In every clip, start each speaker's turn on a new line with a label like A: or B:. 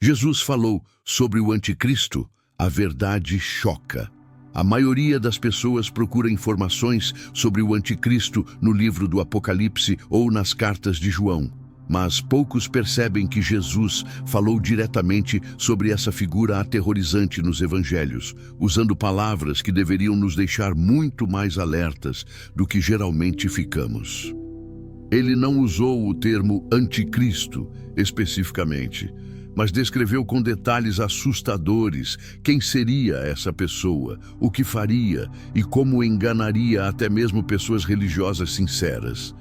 A: Jesus falou sobre o anticristo. A verdade choca. A maioria das pessoas procura informações sobre o anticristo no livro do Apocalipse ou nas cartas de João. Mas poucos percebem que Jesus falou diretamente sobre essa figura aterrorizante nos evangelhos, usando palavras que deveriam nos deixar muito mais alertas do que geralmente ficamos. Ele não usou o termo anticristo especificamente, mas descreveu com detalhes assustadores quem seria essa pessoa, o que faria e como enganaria até mesmo pessoas religiosas sinceras.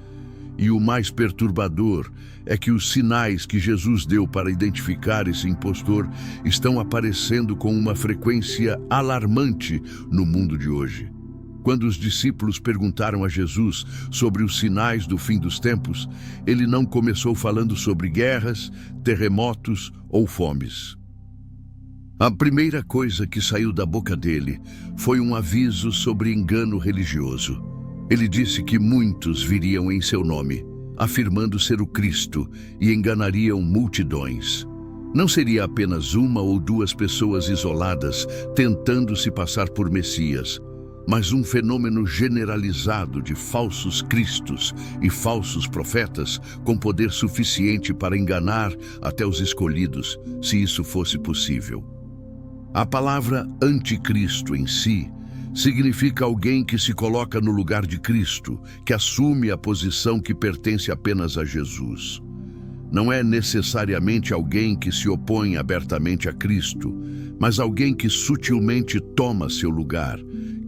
A: E o mais perturbador é que os sinais que Jesus deu para identificar esse impostor estão aparecendo com uma frequência alarmante no mundo de hoje. Quando os discípulos perguntaram a Jesus sobre os sinais do fim dos tempos, ele não começou falando sobre guerras, terremotos ou fomes. A primeira coisa que saiu da boca dele foi um aviso sobre engano religioso. Ele disse que muitos viriam em seu nome, afirmando ser o Cristo, e enganariam multidões. Não seria apenas uma ou duas pessoas isoladas tentando se passar por Messias, mas um fenômeno generalizado de falsos cristos e falsos profetas com poder suficiente para enganar até os escolhidos, se isso fosse possível. A palavra anticristo em si significa alguém que se coloca no lugar de Cristo, que assume a posição que pertence apenas a Jesus. Não é necessariamente alguém que se opõe abertamente a Cristo, mas alguém que sutilmente toma seu lugar,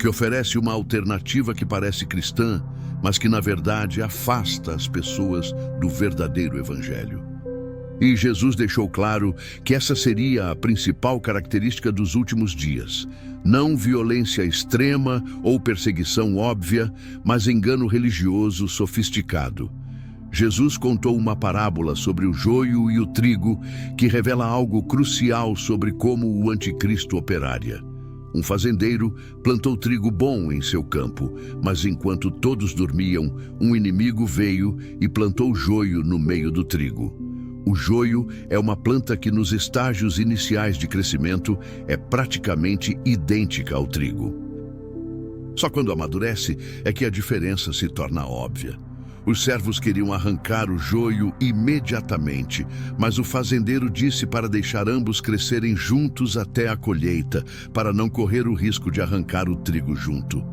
A: que oferece uma alternativa que parece cristã, mas que na verdade afasta as pessoas do verdadeiro evangelho. E Jesus deixou claro que essa seria a principal característica dos últimos dias. Não violência extrema ou perseguição óbvia, mas engano religioso sofisticado. Jesus contou uma parábola sobre o joio e o trigo que revela algo crucial sobre como o anticristo operaria. Um fazendeiro plantou trigo bom em seu campo, mas enquanto todos dormiam, um inimigo veio e plantou joio no meio do trigo. O joio é uma planta que nos estágios iniciais de crescimento é praticamente idêntica ao trigo. Só quando amadurece é que a diferença se torna óbvia. Os servos queriam arrancar o joio imediatamente, mas o fazendeiro disse para deixar ambos crescerem juntos até a colheita, para não correr o risco de arrancar o trigo junto.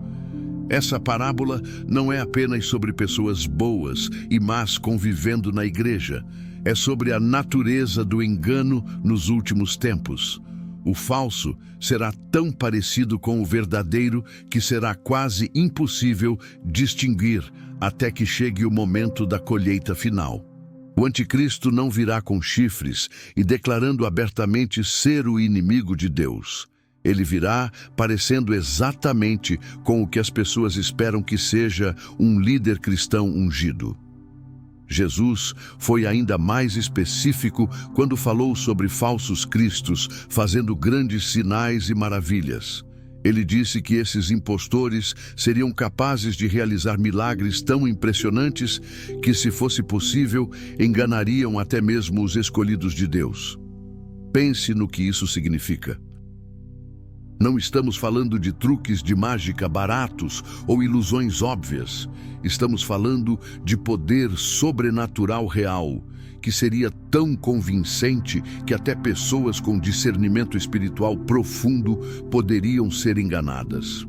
A: Essa parábola não é apenas sobre pessoas boas e más convivendo na igreja. É sobre a natureza do engano nos últimos tempos. O falso será tão parecido com o verdadeiro que será quase impossível distinguir até que chegue o momento da colheita final. O anticristo não virá com chifres e declarando abertamente ser o inimigo de Deus. Ele virá parecendo exatamente com o que as pessoas esperam que seja um líder cristão ungido. Jesus foi ainda mais específico quando falou sobre falsos cristos fazendo grandes sinais e maravilhas. Ele disse que esses impostores seriam capazes de realizar milagres tão impressionantes que, se fosse possível, enganariam até mesmo os escolhidos de Deus. Pense no que isso significa. Não estamos falando de truques de mágica baratos ou ilusões óbvias. Estamos falando de poder sobrenatural real, que seria tão convincente que até pessoas com discernimento espiritual profundo poderiam ser enganadas.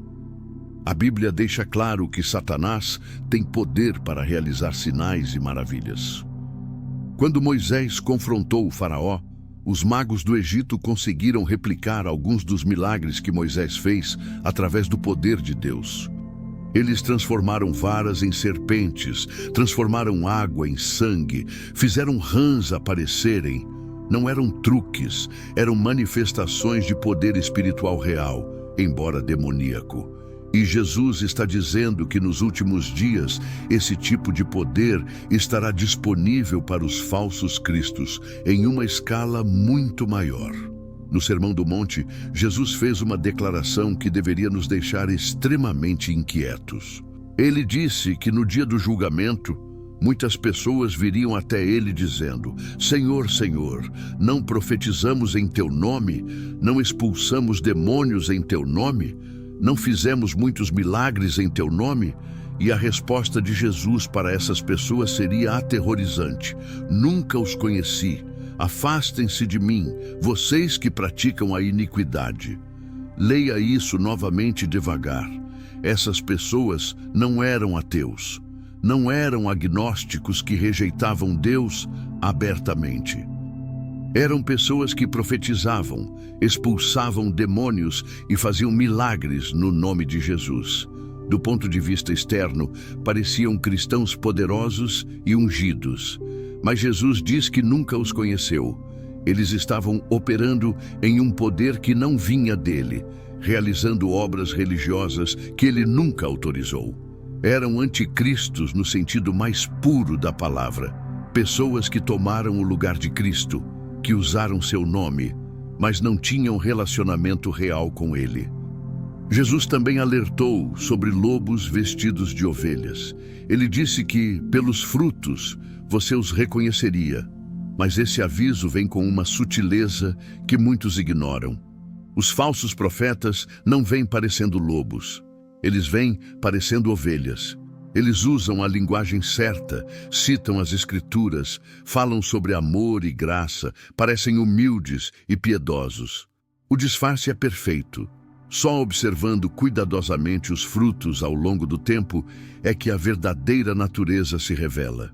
A: A Bíblia deixa claro que Satanás tem poder para realizar sinais e maravilhas. Quando Moisés confrontou o faraó, os magos do Egito conseguiram replicar alguns dos milagres que Moisés fez através do poder de Deus. Eles transformaram varas em serpentes, transformaram água em sangue, fizeram rãs aparecerem. Não eram truques, eram manifestações de poder espiritual real, embora demoníaco. E Jesus está dizendo que nos últimos dias esse tipo de poder estará disponível para os falsos cristos em uma escala muito maior. No Sermão do Monte, Jesus fez uma declaração que deveria nos deixar extremamente inquietos. Ele disse que no dia do julgamento, Muitas pessoas viriam até ele dizendo: Senhor, Senhor, não profetizamos em teu nome? Não expulsamos demônios em teu nome? Não fizemos muitos milagres em teu nome? E a resposta de Jesus para essas pessoas seria aterrorizante: nunca os conheci. Afastem-se de mim, vocês que praticam a iniquidade. Leia isso novamente devagar. Essas pessoas não eram ateus. Não eram agnósticos que rejeitavam Deus abertamente. Eram pessoas que profetizavam, expulsavam demônios e faziam milagres no nome de Jesus. Do ponto de vista externo, pareciam cristãos poderosos e ungidos. Mas Jesus diz que nunca os conheceu. Eles estavam operando em um poder que não vinha dele, realizando obras religiosas que ele nunca autorizou. Eram anticristos no sentido mais puro da palavra. Pessoas que tomaram o lugar de Cristo, que usaram seu nome, mas não tinham relacionamento real com ele. Jesus também alertou sobre lobos vestidos de ovelhas. Ele disse que, pelos frutos, você os reconheceria. Mas esse aviso vem com uma sutileza que muitos ignoram. Os falsos profetas não vêm parecendo lobos. Eles vêm parecendo ovelhas. Eles usam a linguagem certa, citam as Escrituras, falam sobre amor e graça, parecem humildes e piedosos. O disfarce é perfeito. Só observando cuidadosamente os frutos ao longo do tempo é que a verdadeira natureza se revela.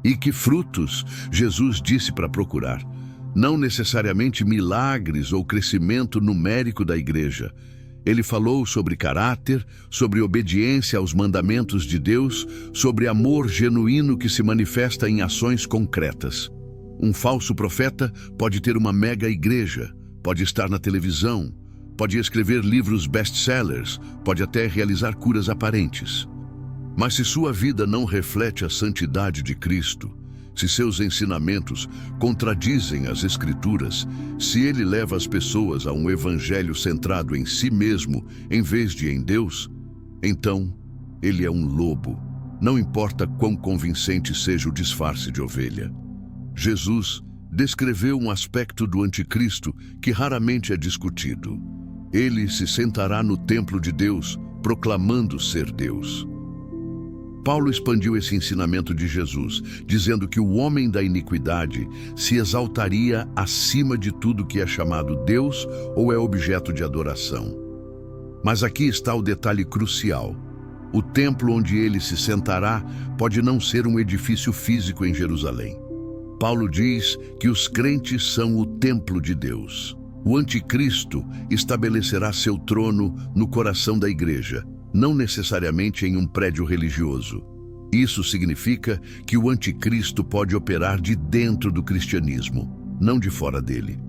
A: E que frutos Jesus disse para procurar? Não necessariamente milagres ou crescimento numérico da igreja. Ele falou sobre caráter, sobre obediência aos mandamentos de Deus, sobre amor genuíno que se manifesta em ações concretas. Um falso profeta pode ter uma mega igreja, pode estar na televisão, pode escrever livros best-sellers, pode até realizar curas aparentes. Mas se sua vida não reflete a santidade de Cristo, se seus ensinamentos contradizem as Escrituras, se ele leva as pessoas a um evangelho centrado em si mesmo em vez de em Deus, então ele é um lobo, não importa quão convincente seja o disfarce de ovelha. Jesus descreveu um aspecto do anticristo que raramente é discutido. Ele se sentará no templo de Deus, proclamando ser Deus. Paulo expandiu esse ensinamento de Jesus, dizendo que o homem da iniquidade se exaltaria acima de tudo que é chamado Deus ou é objeto de adoração. Mas aqui está o detalhe crucial. O templo onde ele se sentará pode não ser um edifício físico em Jerusalém. Paulo diz que os crentes são o templo de Deus. O anticristo estabelecerá seu trono no coração da igreja, não necessariamente em um prédio religioso. Isso significa que o anticristo pode operar de dentro do cristianismo, não de fora dele.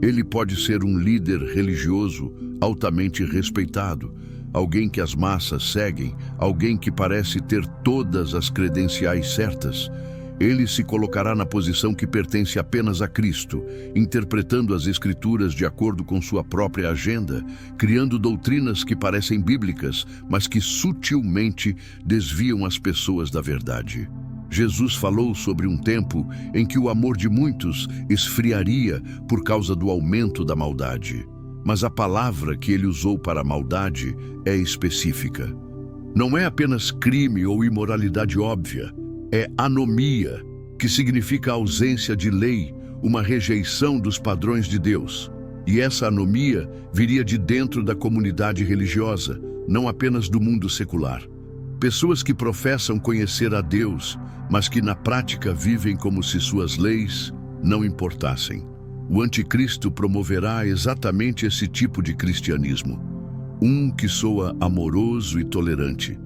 A: Ele pode ser um líder religioso altamente respeitado, alguém que as massas seguem, alguém que parece ter todas as credenciais certas. Ele se colocará na posição que pertence apenas a Cristo, interpretando as Escrituras de acordo com sua própria agenda, criando doutrinas que parecem bíblicas, mas que sutilmente desviam as pessoas da verdade. Jesus falou sobre um tempo em que o amor de muitos esfriaria por causa do aumento da maldade. Mas a palavra que ele usou para a maldade é específica. Não é apenas crime ou imoralidade óbvia. É anomia, que significa ausência de lei, uma rejeição dos padrões de Deus. E essa anomia viria de dentro da comunidade religiosa, não apenas do mundo secular. Pessoas que professam conhecer a Deus, mas que na prática vivem como se suas leis não importassem. O anticristo promoverá exatamente esse tipo de cristianismo. Um que soa amoroso e tolerante,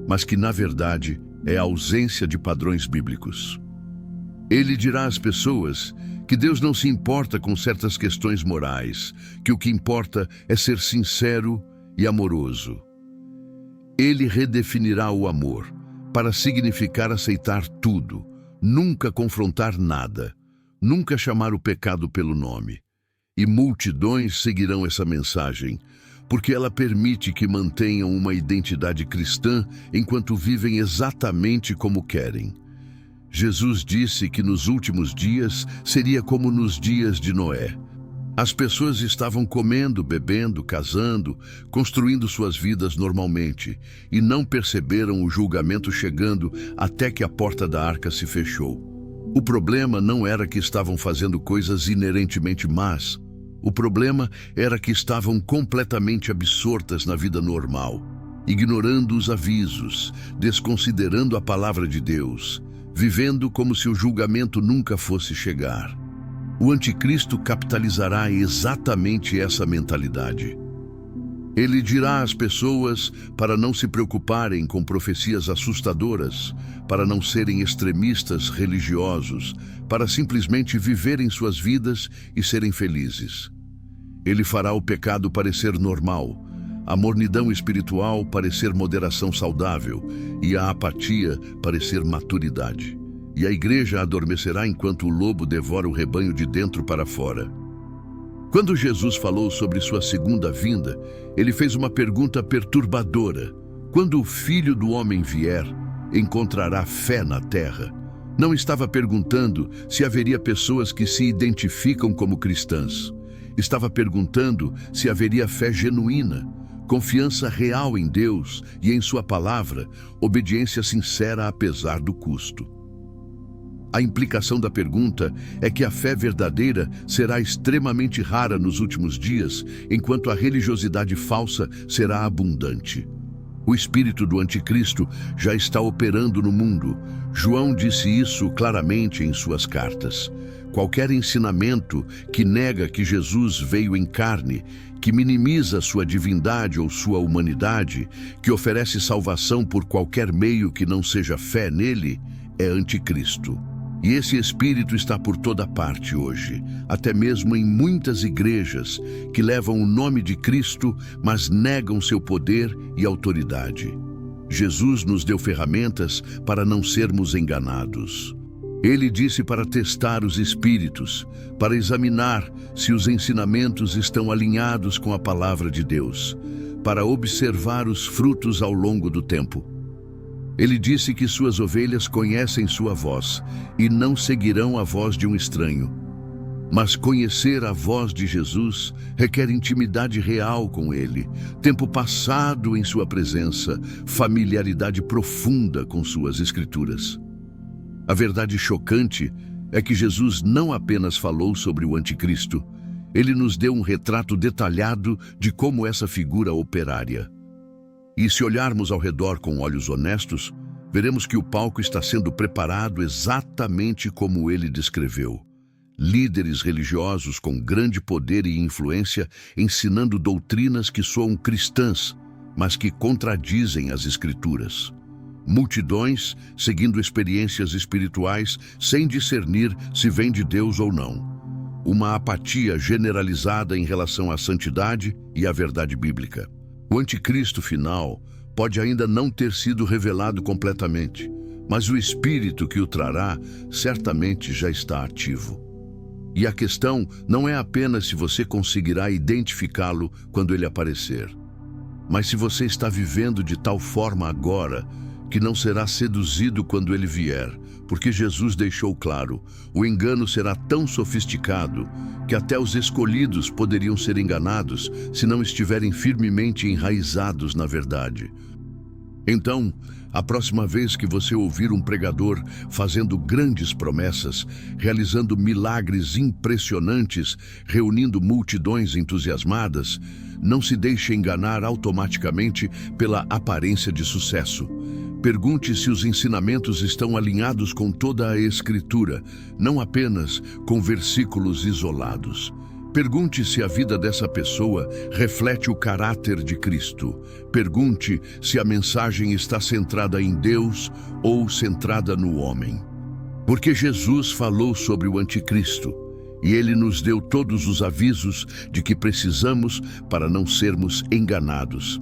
A: mas que na verdade é a ausência de padrões bíblicos. Ele dirá às pessoas que Deus não se importa com certas questões morais, que o que importa é ser sincero e amoroso. Ele redefinirá o amor para significar aceitar tudo, nunca confrontar nada, nunca chamar o pecado pelo nome. E multidões seguirão essa mensagem, porque ela permite que mantenham uma identidade cristã enquanto vivem exatamente como querem. Jesus disse que nos últimos dias seria como nos dias de Noé. As pessoas estavam comendo, bebendo, casando, construindo suas vidas normalmente e não perceberam o julgamento chegando até que a porta da arca se fechou. O problema não era que estavam fazendo coisas inerentemente más. O problema era que estavam completamente absortas na vida normal, ignorando os avisos, desconsiderando a palavra de Deus, vivendo como se o julgamento nunca fosse chegar. O anticristo capitalizará exatamente essa mentalidade. Ele dirá às pessoas para não se preocuparem com profecias assustadoras, para não serem extremistas religiosos, para simplesmente viverem suas vidas e serem felizes. Ele fará o pecado parecer normal, a mornidão espiritual parecer moderação saudável e a apatia parecer maturidade. E a igreja adormecerá enquanto o lobo devora o rebanho de dentro para fora. Quando Jesus falou sobre sua segunda vinda, ele fez uma pergunta perturbadora. Quando o Filho do Homem vier, encontrará fé na terra? Não estava perguntando se haveria pessoas que se identificam como cristãs. Estava perguntando se haveria fé genuína, confiança real em Deus e em sua palavra, obediência sincera apesar do custo. A implicação da pergunta é que a fé verdadeira será extremamente rara nos últimos dias, enquanto a religiosidade falsa será abundante. O espírito do anticristo já está operando no mundo. João disse isso claramente em suas cartas. Qualquer ensinamento que nega que Jesus veio em carne, que minimiza sua divindade ou sua humanidade, que oferece salvação por qualquer meio que não seja fé nele, é anticristo. E esse espírito está por toda parte hoje, até mesmo em muitas igrejas que levam o nome de Cristo, mas negam seu poder e autoridade. Jesus nos deu ferramentas para não sermos enganados. Ele disse para testar os espíritos, para examinar se os ensinamentos estão alinhados com a palavra de Deus, para observar os frutos ao longo do tempo. Ele disse que suas ovelhas conhecem sua voz e não seguirão a voz de um estranho. Mas conhecer a voz de Jesus requer intimidade real com ele, tempo passado em sua presença, familiaridade profunda com suas escrituras. A verdade chocante é que Jesus não apenas falou sobre o anticristo, ele nos deu um retrato detalhado de como essa figura operaria. E se olharmos ao redor com olhos honestos, veremos que o palco está sendo preparado exatamente como ele descreveu. Líderes religiosos com grande poder e influência ensinando doutrinas que soam cristãs, mas que contradizem as Escrituras. Multidões seguindo experiências espirituais sem discernir se vem de Deus ou não. Uma apatia generalizada em relação à santidade e à verdade bíblica. O anticristo final pode ainda não ter sido revelado completamente, mas o espírito que o trará certamente já está ativo. E a questão não é apenas se você conseguirá identificá-lo quando ele aparecer, mas se você está vivendo de tal forma agora que não será seduzido quando ele vier, porque Jesus deixou claro, o engano será tão sofisticado que até os escolhidos poderiam ser enganados se não estiverem firmemente enraizados na verdade. Então, a próxima vez que você ouvir um pregador fazendo grandes promessas, realizando milagres impressionantes, reunindo multidões entusiasmadas, não se deixe enganar automaticamente pela aparência de sucesso. Pergunte se os ensinamentos estão alinhados com toda a Escritura, não apenas com versículos isolados. Pergunte se a vida dessa pessoa reflete o caráter de Cristo. Pergunte se a mensagem está centrada em Deus ou centrada no homem. Porque Jesus falou sobre o anticristo e ele nos deu todos os avisos de que precisamos para não sermos enganados.